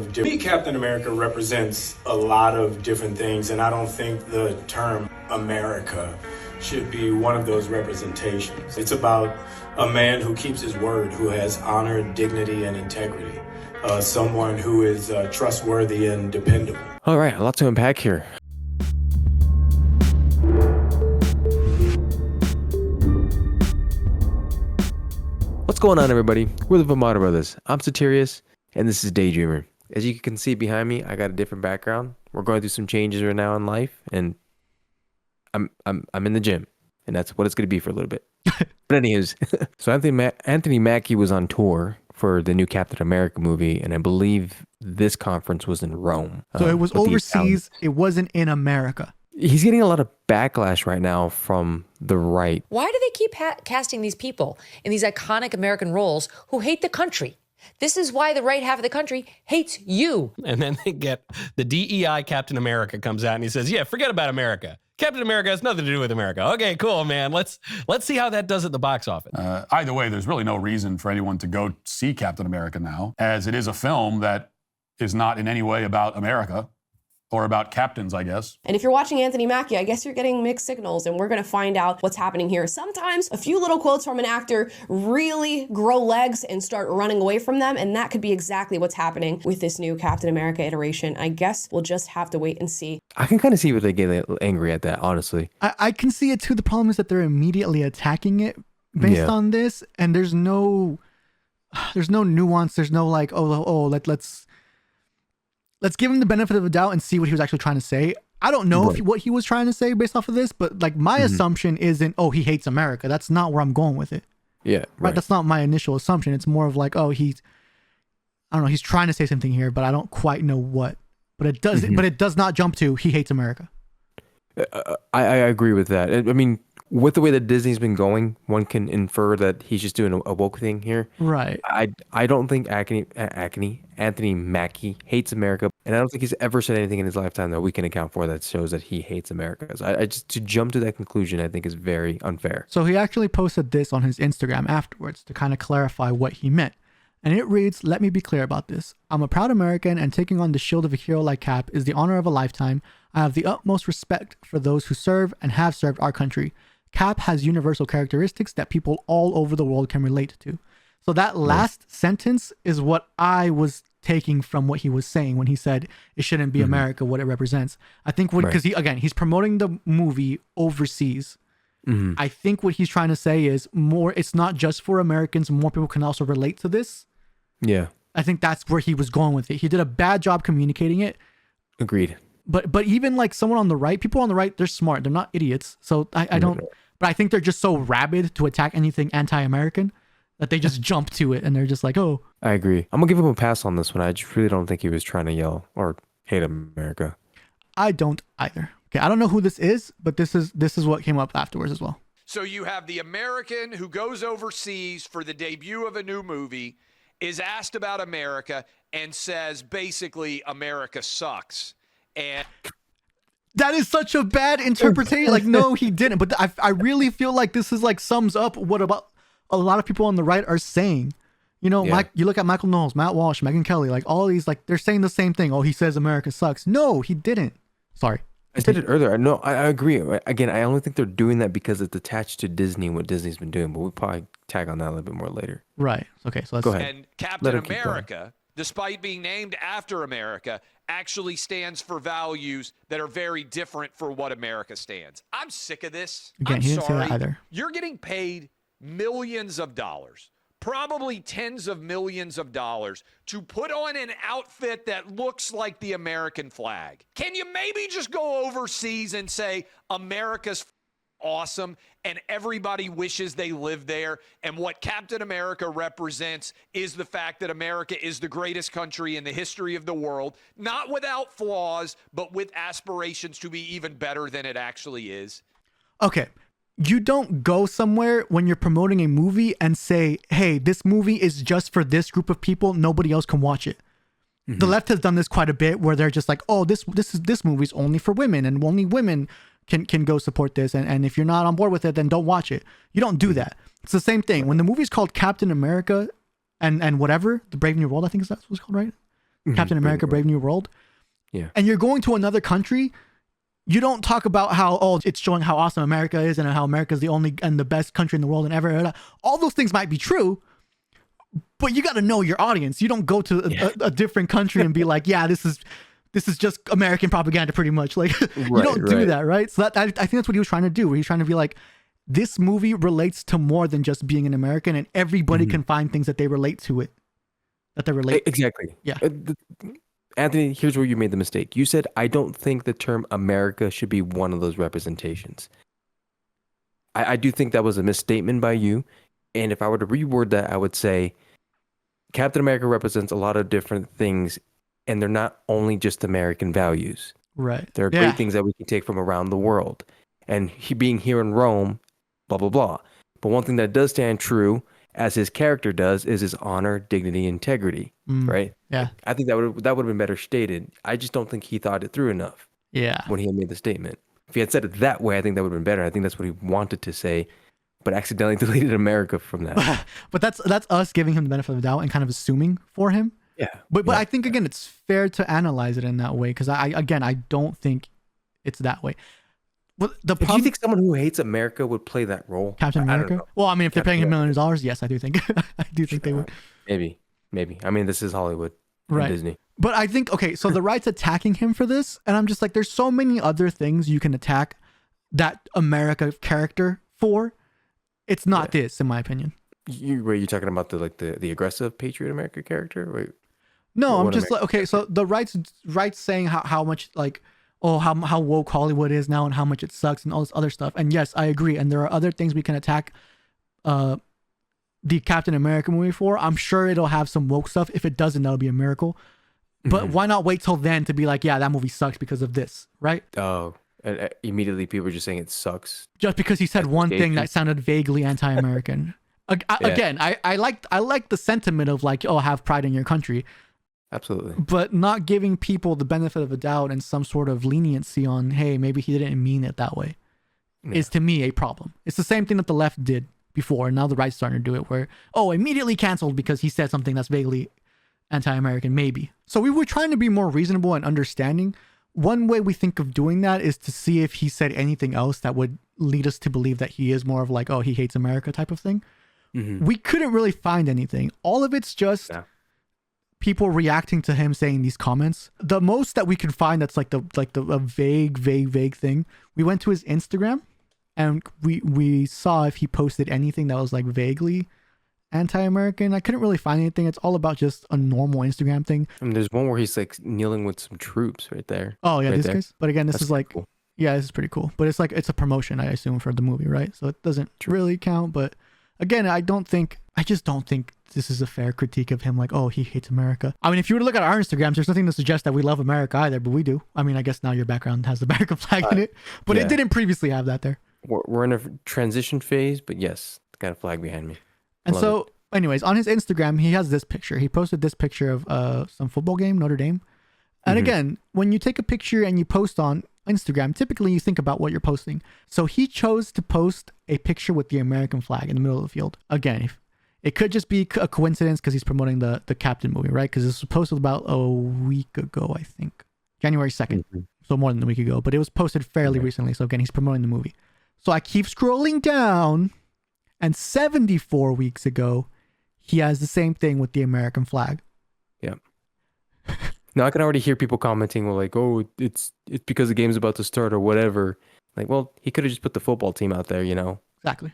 of different... Captain America represents a lot of different things, and I don't think the term America should be one of those representations. It's about a man who keeps his word, who has honor, dignity, and integrity. Someone who is trustworthy and dependable. All right, a lot to unpack here. What's going on, everybody? We're the Vomata Brothers. I'm Satirius, and this is DayDreamer. As you can see behind me, I got a different background. We're going through some changes right now in life, and I'm in the gym, and that's what it's going to be for a little bit. But anyways, so Anthony Mackie was on tour for the new Captain America movie, and I believe this conference was in Rome. So it was overseas. It wasn't in America. He's getting a lot of backlash right now from the right. Why do they keep casting these people in these iconic American roles who hate the country? This is why the right half of the country hates you. And then they get the DEI Captain America comes out and he says, yeah, forget about America. Captain America has nothing to do with America. Okay, cool, man. Let's see how that does at the box office. Either way, there's really no reason for anyone to go see Captain America now, as it is a film that is not in any way about America. Or about captains, I guess. And if you're watching Anthony Mackie, I guess you're getting mixed signals, and we're going to find out what's happening here. Sometimes a few little quotes from an actor really grow legs and start running away from them, and that could be exactly what's happening with this new Captain America iteration. I guess we'll just have to wait and see. I can kind of see where they get angry at that, honestly. I can see it too. The problem is that they're immediately attacking it based on this, and there's no nuance. There's no like, let's give him the benefit of the doubt and see what he was actually trying to say. I don't know what he was trying to say based off of this, but like my assumption isn't, he hates America. That's not where I'm going with it. Yeah. Right. That's not my initial assumption. It's more of like, he's trying to say something here, but I don't quite know what. But it does, but it does not jump to he hates America. I agree with that. I mean, with the way that Disney's been going, one can infer that he's just doing a woke thing here. Right. I don't think Anthony Mackie hates America, and I don't think he's ever said anything in his lifetime that we can account for that shows that he hates America. So I just, to jump to that conclusion, I think is very unfair. So he actually posted this on his Instagram afterwards to kind of clarify what he meant. And it reads, "Let me be clear about this. I'm a proud American, and taking on the shield of a hero like Cap is the honor of a lifetime. I have the utmost respect for those who serve and have served our country. Cap has universal characteristics that people all over the world can relate to." So that last sentence is what I was taking from what he was saying when he said it shouldn't be America, what it represents. I think because he's promoting the movie overseas. I think what he's trying to say is it's not just for Americans. More people can also relate to this. Yeah. I think that's where he was going with it. He did a bad job communicating it. Agreed. But even like someone on the right, people on the right, they're smart. They're not idiots. So I don't, but I think they're just so rabid to attack anything anti-American that they just jump to it and they're just like, I agree. I'm gonna give him a pass on this one. I just really don't think he was trying to yell or hate America. I don't either. Okay, I don't know who this is, but this is what came up afterwards as well. So you have the American who goes overseas for the debut of a new movie, is asked about America, and says basically America sucks. And that is such a bad interpretation. Like, no, he didn't. But I really feel like this is like sums up what about a lot of people on the right are saying. You know, you look at Michael Knowles, Matt Walsh, Megyn Kelly, like all these, like they're saying the same thing. Oh, he says America sucks. No, he didn't. Sorry. I said it earlier. No, I agree. Again, I only think they're doing that because it's attached to Disney and what Disney's been doing, but we'll probably tag on that a little bit more later. Right. Okay, so let's go ahead. And Captain America, despite being named after America, actually stands for values that are very different for what America stands. I'm sick of this. Again, he didn't say that either. You're getting paid millions of dollars, probably tens of millions of dollars, to put on an outfit that looks like the American flag. Can you maybe just go overseas and say America's awesome and everybody wishes they lived there, and what Captain America represents is the fact that America is the greatest country in the history of the world, not without flaws, but with aspirations to be even better than it actually is? Okay. You don't go somewhere when you're promoting a movie and say, hey, this movie is just for this group of people. Nobody else can watch it. The left has done this quite a bit where they're just like, oh, this movie's only for women and only women can go support this. And if you're not on board with it, then don't watch it. You don't do that. It's the same thing. When the movie's called Captain America and whatever, The Brave New World, I think that's what it's called, right? Captain America: Brave New World. Yeah. And you're going to another country, you don't talk about how, oh, it's showing how awesome America is and how America is the only and the best country in the world and ever. All those things might be true, but you got to know your audience. You don't go to a different country and be like, yeah, this is just American propaganda pretty much. Like, you don't do that, right? So I think that's what he was trying to do. Where he's trying to be like, this movie relates to more than just being an American, and everybody can find things that they relate to it. That they relate. Exactly. Yeah. Anthony, here's where you made the mistake. You said, I don't think the term America should be one of those representations. I do think that was a misstatement by you. And if I were to reword that, I would say Captain America represents a lot of different things, and they're not only just American values. Right. There are great things that we can take from around the world. And he being here in Rome, blah, blah, blah. But one thing that does stand true, as his character does, is his honor, dignity, integrity, right? Yeah. I think that would have been better stated. I just don't think he thought it through enough. Yeah. When he had made the statement. If he had said it that way, I think that would have been better. I think that's what he wanted to say, but accidentally deleted America from that. But that's us giving him the benefit of the doubt and kind of assuming for him. Yeah. But I think, again, it's fair to analyze it in that way, because I don't think it's that way. Well, do you think someone who hates America would play that role? Captain America? Well, I mean, if they're paying him millions of dollars, yes, I do think. I do think they would. Maybe. I mean, this is Hollywood, right? Disney. But I think, okay, so the right's attacking him for this, and I'm just like, there's so many other things you can attack that America character for. It's not this, in my opinion. Were you talking about the aggressive Patriot America character? Wait, no, I'm just like, okay, so the right's saying how much like, oh, how woke Hollywood is now and how much it sucks and all this other stuff. And yes, I agree. And there are other things we can attack the Captain America movie for. I'm sure it'll have some woke stuff. If it doesn't, that'll be a miracle. But why not wait till then to be like, yeah, that movie sucks because of this, right? Oh, and immediately people are just saying it sucks. Just because he said one thing that sounded vaguely anti-American. Again, I like the sentiment of like, oh, have pride in your country. Absolutely. But not giving people the benefit of the doubt and some sort of leniency on, hey, maybe he didn't mean it that way, is to me a problem. It's the same thing that the left did before, and now the right's starting to do it, where, oh, immediately canceled because he said something that's vaguely anti-American, maybe. So we were trying to be more reasonable and understanding. One way we think of doing that is to see if he said anything else that would lead us to believe that he is more of like, oh, he hates America type of thing. We couldn't really find anything. All of it's just people reacting to him saying these comments. The most that we could find that's like a vague thing. We went to his Instagram and we saw if he posted anything that was like vaguely anti-American. I couldn't really find anything. It's all about just a normal Instagram thing. I mean, there's one where he's like kneeling with some troops right there. Oh yeah, right this there. case. But again, this That's is like cool. Yeah, this is pretty cool. But it's like it's a promotion, I assume, for the movie, right? So it doesn't really count. But again, I just don't think this is a fair critique of him. Like, oh, he hates America. I mean, if you were to look at our Instagrams, there's nothing to suggest that we love America either, but we do. I mean, I guess now your background has the American flag in it, but it didn't previously have that there. We're in a transition phase, but yes, got a flag behind me. And so, anyways, on his Instagram, he has this picture. He posted this picture of some football game, Notre Dame. And again, when you take a picture and you post on Instagram, typically you think about what you're posting. So he chose to post a picture with the American flag in the middle of the field. Again, it could just be a coincidence because he's promoting the Captain movie, right? Because this was posted about a week ago, I think. January 2nd. So more than a week ago. But it was posted fairly recently. So again, he's promoting the movie. So I keep scrolling down, and 74 weeks ago, he has the same thing with the American flag. Yeah. Now I can already hear people commenting, well, like, oh, it's because the game's about to start or whatever. Like, well, he could have just put the football team out there, you know? Exactly.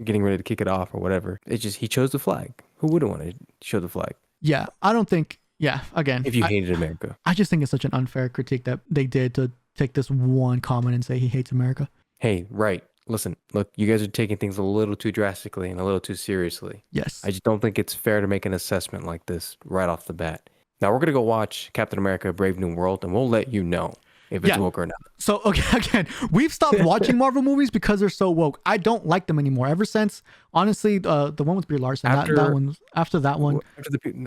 Getting ready to kick it off or whatever. It's just, he chose the flag. Who wouldn't want to show the flag? Yeah, I don't think, again. If you hated America. I just think it's such an unfair critique that they did to take this one comment and say he hates America. Hey, right. Listen, look, you guys are taking things a little too drastically and a little too seriously. Yes. I just don't think it's fair to make an assessment like this right off the bat. Now we're going to go watch Captain America: Brave New World, and we'll let you know if it's woke or not. So, okay, again, we've stopped watching Marvel movies because they're so woke. I don't like them anymore. Ever since, honestly, the one with Brie Larson, that one, after that one.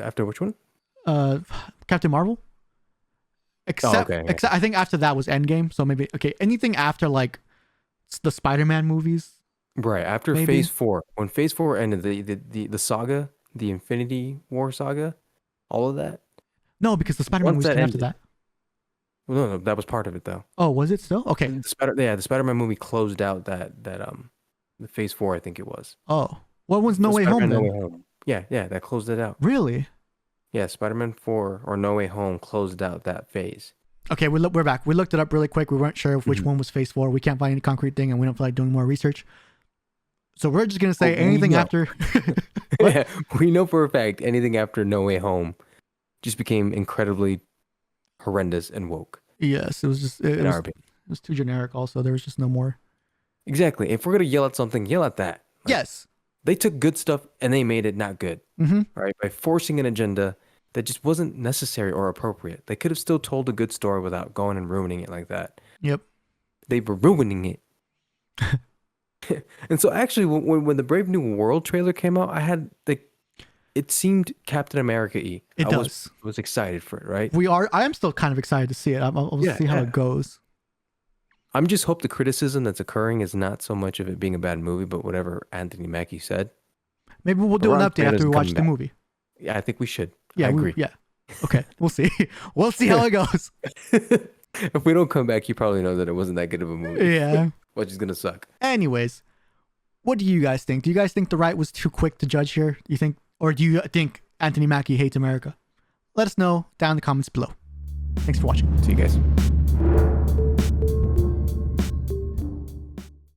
After which one? Captain Marvel. Except I think after that was Endgame. So maybe, anything after like the Spider-Man movies. Right, after maybe. Phase 4. When Phase 4 ended, the saga, the Infinity War saga, all of that. No, because the Spider-Man Once movies that came after ended. that. Well, no, that was part of it though. Oh, was it still? Okay. The Spider-Man movie closed out the Phase 4, I think it was. Oh, what was No So Way Home Spider-Man then? No Way Home. Yeah, that closed it out. Really? Yeah, Spider-Man 4 or No Way Home closed out that phase. Okay, we're back. We looked it up really quick. We weren't sure which one was Phase 4. We can't find any concrete thing, and we don't feel like doing more research. So we're just gonna say Oh, we anything know. after. Yeah, we know for a fact anything after No Way Home just became incredibly horrendous and woke. Yes, it was just it in was, our opinion. it was too generic. Also, there was just no more. Exactly. If we're gonna yell at something, yell at that. Like, Yes. they took good stuff and they made it not good. Mm-hmm. Right? By forcing an agenda that just wasn't necessary or appropriate. They could have still told a good story without going and ruining it like that. Yep. They were ruining it. And so actually when the Brave New World trailer came out, it seemed Captain America-y. It I does. was excited for it, right? I am still kind of excited to see it. I'll Yeah, see how yeah. it goes. I'm just hope the criticism that's occurring is not so much of it being a bad movie, but whatever Anthony Mackie said. Maybe we'll do an Rotten update after Tomatoes we watch coming the back. movie. Yeah, I think we should. Yeah, I agree. yeah. Okay, we'll see. We'll see how it goes. If we don't come back, you probably know that it wasn't that good of a movie. Yeah. Which is gonna suck. Anyways, what do you guys think? Do you guys think the right was too quick to judge here? Do you think Anthony Mackie hates America? Let us know down in the comments below. Thanks for watching. See you guys.